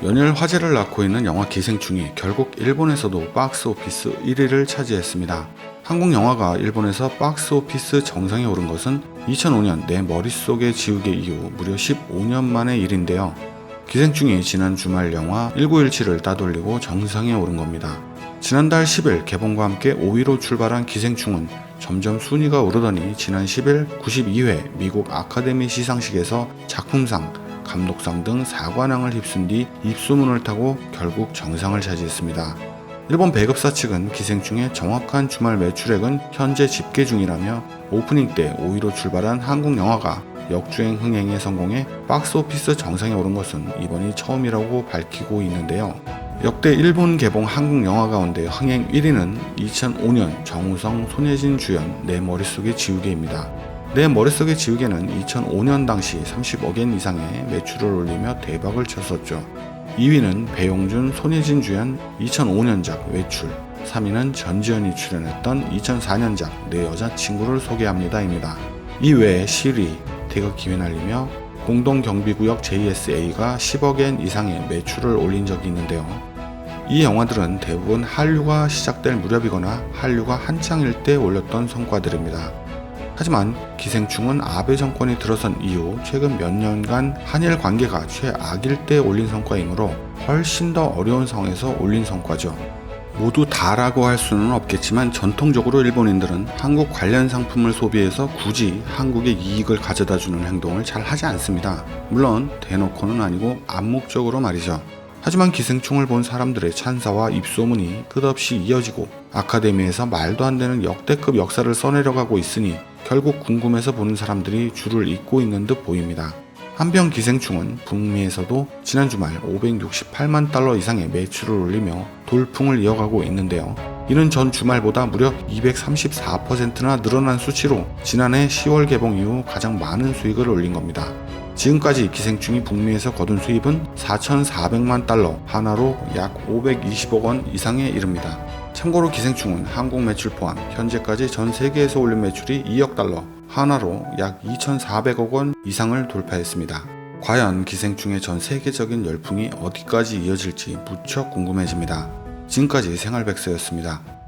연일 화제를 낳고 있는 영화 기생충이 결국 일본에서도 박스오피스 1위를 차지했습니다. 한국 영화가 일본에서 박스오피스 정상에 오른 것은 2005년 내 머릿속의 지우개 이후 무려 15년 만의 일인데요. 기생충이 지난 주말 영화 1917을 따돌리고 정상에 오른 겁니다. 지난달 10일 개봉과 함께 5위로 출발한 기생충은 점점 순위가 오르더니 지난 10일 92회 미국 아카데미 시상식에서 작품상, 감독상 등 4관왕을 휩쓴 뒤 입소문을 타고 결국 정상을 차지했습니다. 일본 배급사 측은 기생충의 정확한 주말 매출액은 현재 집계 중이라며 오프닝 때 5위로 출발한 한국 영화가 역주행 흥행에 성공해 박스오피스 정상에 오른 것은 이번이 처음이라고 밝히고 있는데요. 역대 일본 개봉 한국 영화 가운데 흥행 1위는 2005년 정우성, 손예진 주연 내 머릿속의 지우개입니다. 내 머릿속의 지우개는 2005년 당시 30억 엔 이상의 매출을 올리며 대박을 쳤었죠. 2위는 배용준, 손예진 주연 2005년작 외출, 3위는 전지현이 출연했던 2004년작 내 여자친구를 소개합니다입니다. 이외에 시리, 태극기 휘날리며 공동경비구역 JSA가 10억 엔 이상의 매출을 올린 적이 있는데요. 이 영화들은 대부분 한류가 시작될 무렵이거나 한류가 한창일 때 올렸던 성과들입니다. 하지만 기생충은 아베 정권이 들어선 이후 최근 몇 년간 한일 관계가 최악일 때 올린 성과이므로 훨씬 더 어려운 상황에서 올린 성과죠. 모두 다라고 할 수는 없겠지만 전통적으로 일본인들은 한국 관련 상품을 소비해서 굳이 한국의 이익을 가져다주는 행동을 잘 하지 않습니다. 물론 대놓고는 아니고 암묵적으로 말이죠. 하지만 기생충을 본 사람들의 찬사와 입소문이 끝없이 이어지고 아카데미에서 말도 안 되는 역대급 역사를 써내려가고 있으니 결국 궁금해서 보는 사람들이 줄을 잇고 있는 듯 보입니다. 한편 기생충은 북미에서도 지난 주말 568만 달러 이상의 매출을 올리며 돌풍을 이어가고 있는데요. 이는 전 주말보다 무려 234%나 늘어난 수치로 지난해 10월 개봉 이후 가장 많은 수익을 올린 겁니다. 지금까지 기생충이 북미에서 거둔 수입은 4,400만 달러, 하나로 약 520억 원 이상에 이릅니다. 참고로 기생충은 한국 매출 포함 현재까지 전 세계에서 올린 매출이 2억 달러, 하나로 약 2,400억 원 이상을 돌파했습니다. 과연 기생충의 전 세계적인 열풍이 어디까지 이어질지 무척 궁금해집니다. 지금까지 생활백서였습니다.